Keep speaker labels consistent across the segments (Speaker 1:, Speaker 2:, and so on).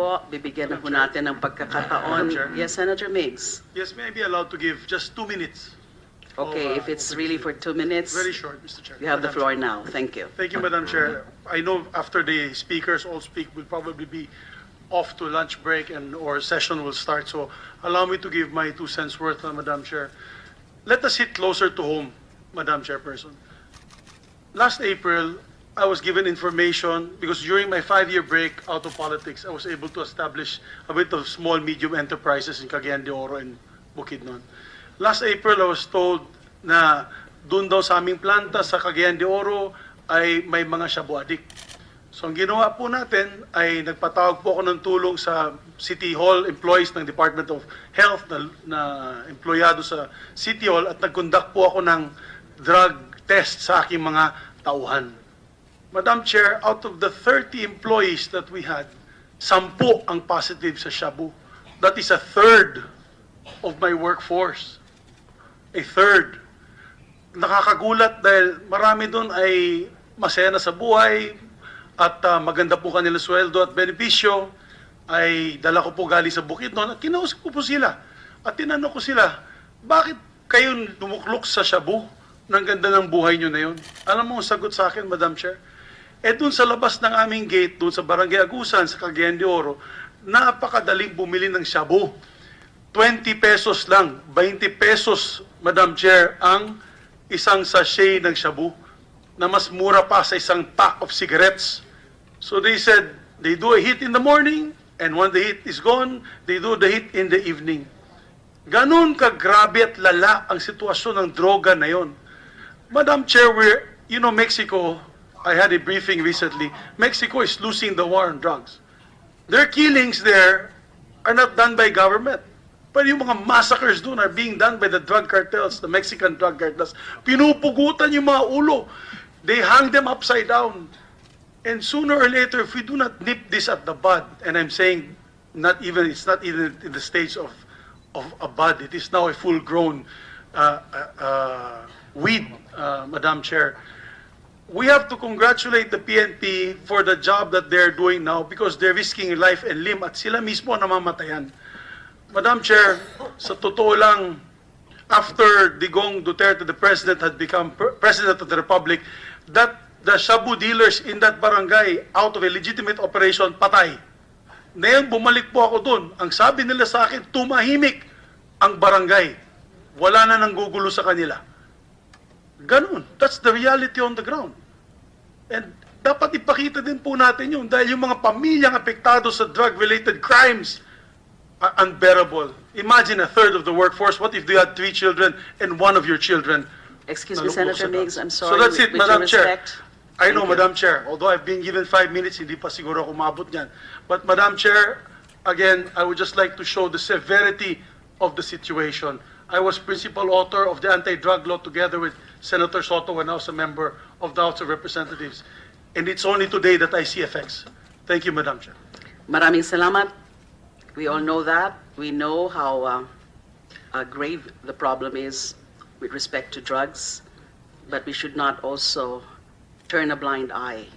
Speaker 1: po, bibigyan na po natin ng pagkakataon.
Speaker 2: Madam Chair.
Speaker 1: Yes, Senator Migz.
Speaker 2: Yes, may I be allowed to give just 2 minutes?
Speaker 1: Okay, if it's really for 2 minutes,
Speaker 2: Very short, Mr. Chair.
Speaker 1: you have the
Speaker 2: Madam
Speaker 1: floor
Speaker 2: Chair.
Speaker 1: now. Thank you.
Speaker 2: Thank you, Madam Chair. I know after the speakers all speak, we'll probably be off to lunch break and or session will start. So allow me to give my 2 cents worth, Madam Chair. Let us hit closer to home, Madam Chairperson. Last April, I was given information because during my 5-year break out of politics, I was able to establish a bit of small, medium enterprises in Cagayan de Oro and Bukidnon. Last April, I was told na doon daw sa aming planta sa Cagayan de Oro ay may mga shabu addict. So ang ginawa po natin ay nagpatawag po ako ng tulong sa City Hall employees ng Department of Health na empleyado sa City Hall at nag-conduct po ako ng drug test sa aking mga tauhan. Madam Chair, out of the 30 employees that we had, 10 ang positive sa shabu. That is a third of my workforce. A third. Nakakagulat dahil marami doon ay masaya na sa buhay at maganda po kanilang sweldo at benepisyo. Ay dala ko po galing sa Bukidnon at kinausap ko po sila. At tinanong ko sila, bakit kayo tumuklok sa shabu? Nang ganda ng buhay nyo na yun. Alam mo ang sagot sa akin, Madam Chair? Doon sa labas ng aming gate, doon sa Barangay Agusan, sa Cagayan de Oro, napakadaling bumili ng shabu. 20 pesos lang, 20 pesos, Madam Chair, ang isang sachet ng shabu na mas mura pa sa isang pack of cigarettes. So they said, they do a hit in the morning, and when the hit is gone, they do the hit in the evening. Ganon kagrabe at lala ang sitwasyon ng droga na yon. Madam Chair, Mexico, I had a briefing recently. Mexico is losing the war on drugs. Their killings there are not done by government. But yung mga massacres doon are being done by the drug cartels, the Mexican drug cartels. Pinupugutan yung mga ulo. They hang them upside down. And sooner or later, if we do not nip this at the bud, and I'm saying it's not even in the stage of a bud, it is now a full-grown weed, Madam Chair. We have to congratulate the PNP for the job that they're doing now because they're risking life and limb at sila mismo namamatayan. Madam Chair, sa totoo lang, after Digong Duterte, the President, had become President of the Republic, that the shabu dealers in that barangay, out of a legitimate operation, patay. Ngayon, bumalik po ako doon. Ang sabi nila sa akin, tumahimik ang barangay. Wala na nang gugulo sa kanila. Ganun. That's the reality on the ground. And dapat ipakita din po natin yun dahil yung mga pamilyang apektado sa drug-related crimes are unbearable. Imagine a third of the workforce. What if you had 3 children and one of your children?
Speaker 1: Excuse me, Senator Migz, I'm sorry.
Speaker 2: So that's it,
Speaker 1: with
Speaker 2: Madam
Speaker 1: due
Speaker 2: Chair.
Speaker 1: respect.
Speaker 2: I know,
Speaker 1: Thank you.
Speaker 2: Madam Chair. Although I've been given 5 minutes, hindi pa siguro ako maabot niyan. But Madam Chair, again, I would just like to show the severity of the situation. I was principal author of the anti-drug law together with Senator Soto when I was a member of the House of Representatives. And it's only today that I see effects. Thank you, Madam Chair.
Speaker 1: Maraming salamat. We all know that. We know how grave the problem is with respect to drugs, but we should not also turn a blind eye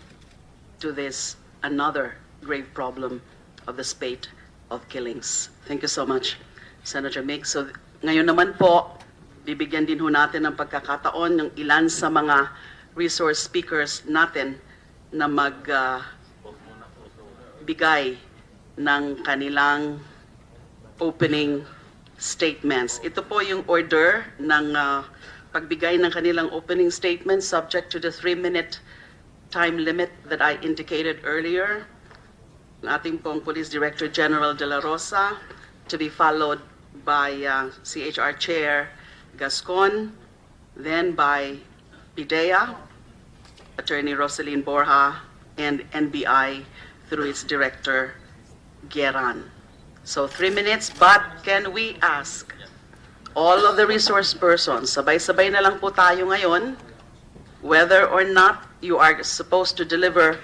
Speaker 1: to this another grave problem of the spate of killings. Thank you so much, Senator Migz. So ngayon naman po, bibigyan din ho natin ng pagkakataon ng ilan sa mga resource speakers natin na magbigay ng kanilang opening statements. Ito po yung order ng pagbigay ng kanilang opening statements subject to the 3-minute time limit that I indicated earlier. Ang ating pong Police Director General De La Rosa, to be followed by CHR Chair Gascon, then by PIDEA, Attorney Rosaline Borja, and NBI through its Director Gueran. So 3 minutes, but can we ask all of the resource persons, sabay-sabay na lang po tayo ngayon, whether or not you are supposed to deliver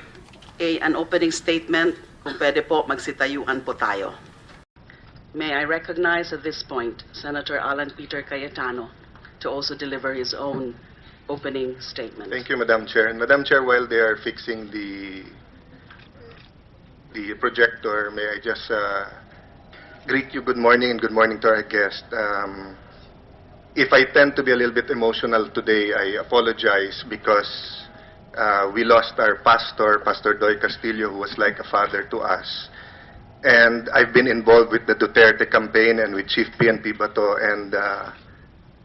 Speaker 1: an opening statement, kung pwede po, magsitayuan po tayo. May I recognize at this point Senator Alan Peter Cayetano to also deliver his own opening statement.
Speaker 3: Thank you, Madam Chair. And Madam Chair, while they are fixing the the projector, may I just greet you good morning and good morning to our guest. If I tend to be a little bit emotional today, I apologize because we lost our pastor, Pastor Doy Castillo, who was like a father to us. And I've been involved with the Duterte campaign and with Chief PNP Bato, and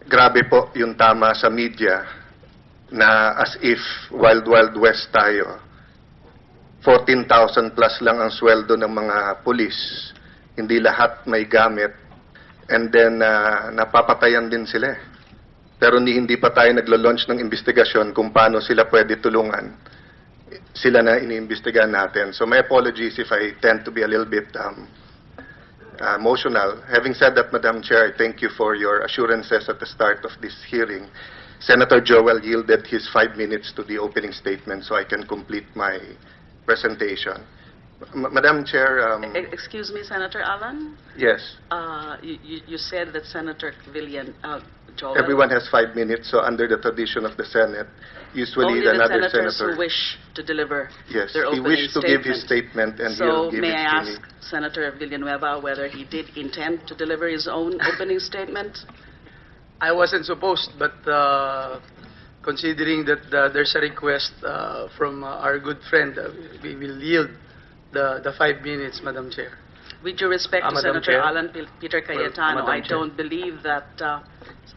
Speaker 3: grabe po yung tama sa media na as if Wild Wild West tayo. 14,000 plus lang ang sweldo ng mga pulis. Hindi lahat may gamit. And then, napapatayan din sila. Pero hindi pa tayo naglo-launch ng investigasyon kung paano sila pwede tulungan. Sila na iniimbestigahan natin. So my apologies if I tend to be a little bit emotional. Having said that, Madam Chair, I thank you for your assurances at the start of this hearing. Senator Joel yielded his 5 minutes to the opening statement so I can complete my presentation. Madam Chair...
Speaker 1: Excuse me, Senator Alan?
Speaker 3: Yes.
Speaker 1: You said that Senator Joel...
Speaker 3: Everyone has 5 minutes, so under the tradition of the Senate, usually
Speaker 1: only the
Speaker 3: another
Speaker 1: senators
Speaker 3: senator...
Speaker 1: who wish to deliver
Speaker 3: Yes,
Speaker 1: their
Speaker 3: he
Speaker 1: opening
Speaker 3: wished to
Speaker 1: statement.
Speaker 3: give his statement and
Speaker 1: So
Speaker 3: he'll give
Speaker 1: may
Speaker 3: it
Speaker 1: I
Speaker 3: to
Speaker 1: ask
Speaker 3: me.
Speaker 1: Senator Villanueva whether he did intend to deliver his own opening statement?
Speaker 4: I wasn't supposed, but considering that there's a request from our good friend, we will yield the 5 minutes, Madam Chair.
Speaker 1: With due respect to
Speaker 4: Madam
Speaker 1: Senator
Speaker 4: Chair.
Speaker 1: Alan Peter Cayetano,
Speaker 4: Madam
Speaker 1: I
Speaker 4: Chair.
Speaker 1: don't believe that,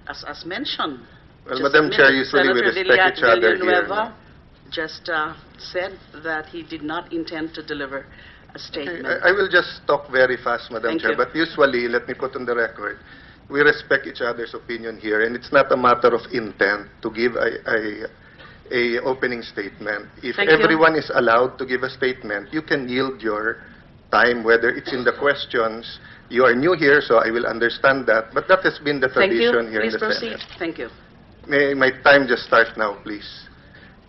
Speaker 1: as mentioned,
Speaker 3: Well,
Speaker 1: just
Speaker 3: Madam
Speaker 1: a
Speaker 3: Chair,
Speaker 1: minute,
Speaker 3: usually we
Speaker 1: Senator
Speaker 3: respect each other here.
Speaker 1: Villanueva just said that he did not intend to deliver a statement.
Speaker 3: I will just talk very fast, Madam
Speaker 1: Thank
Speaker 3: Chair,
Speaker 1: you.
Speaker 3: but usually, let me put on the record, we respect each other's opinion here, and it's not a matter of intent to give a opening statement. If
Speaker 1: Thank you.
Speaker 3: everyone is allowed to give a statement, you can yield your time, whether it's in the questions. You are new here, so I will understand that, but that has been the
Speaker 1: Thank you.
Speaker 3: tradition here in
Speaker 1: Please
Speaker 3: the
Speaker 1: proceed.
Speaker 3: Senate.
Speaker 1: Thank you.
Speaker 3: May my time just start now, please.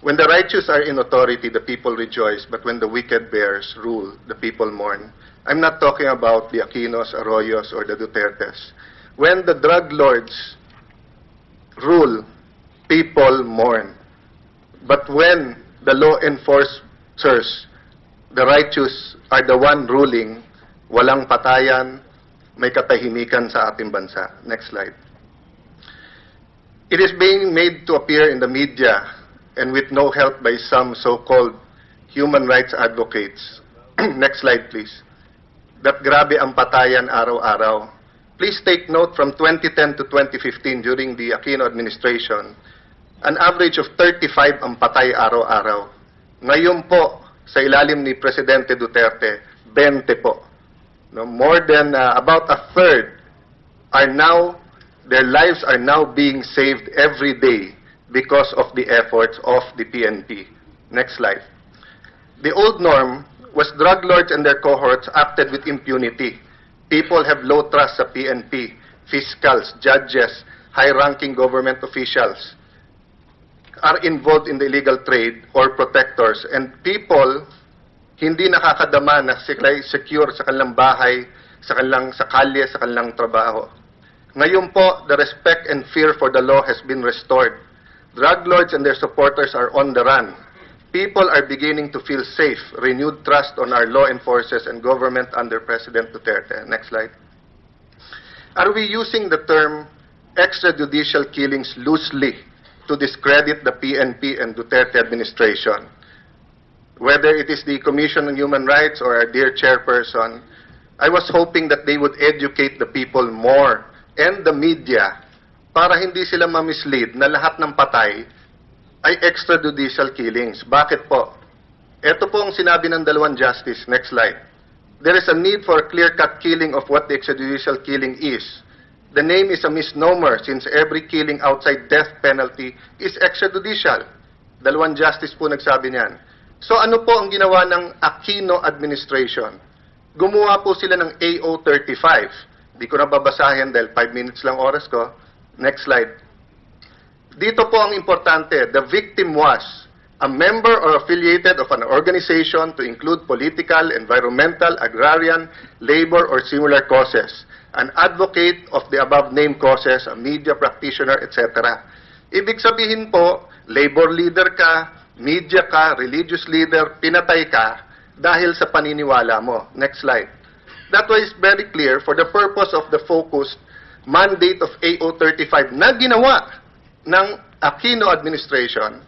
Speaker 3: When the righteous are in authority, the people rejoice, but when the wicked bears rule, the people mourn. I'm not talking about the Aquinos, Arroyos, or the Dutertes. When the drug lords rule, people mourn. But when the law enforcers, the righteous, are the one ruling, walang patayan, may katahimikan sa ating bansa. Next slide. It is being made to appear in the media and with no help by some so-called human rights advocates. Next slide, please. That grabe ang patayan araw-araw. Please take note from 2010 to 2015 during the Aquino administration, an average of 35 ang patay araw-araw. Ngayon po, sa ilalim ni Presidente Duterte, 20 po. No, more than about a third are now, their lives are now being saved every day because of the efforts of the PNP. Next slide. The old norm was drug lords and their cohorts acted with impunity. People have low trust sa PNP, fiscals, judges, high-ranking government officials are involved in the illegal trade or protectors, and people hindi nakakadama na sila secure sa kanilang bahay, sa kalye, sa kanilang trabaho. Ngayon po, the respect and fear for the law has been restored. Drug lords and their supporters are on the run. People are beginning to feel safe, renewed trust on our law enforcers and government under President Duterte. Next slide. Are we using the term extrajudicial killings loosely to discredit the PNP and Duterte administration? Whether it is the Commission on Human Rights or our dear chairperson, I was hoping that they would educate the people more and the media para hindi sila mamislead na lahat ng patay ay extrajudicial killings. Bakit po? Ito po ang sinabi ng dalawang justice. Next slide. There is a need for a clear-cut killing of what the extrajudicial killing is. The name is a misnomer since every killing outside death penalty is extrajudicial. Dalawang justice po nagsabi niyan. So ano po ang ginawa ng Aquino administration? Gumawa po sila ng AO35. Di ko na babasahin dahil 5 minutes lang oras ko. Next slide. Dito po ang importante, the victim was a member or affiliated of an organization to include political, environmental, agrarian, labor, or similar causes, an advocate of the above-named causes, a media practitioner, etc. Ibig sabihin po, labor leader ka, media ka, religious leader, pinatay ka, dahil sa paniniwala mo. Next slide. That was very clear for the purpose of the focused mandate of AO 35 na ginawa ng Aquino administration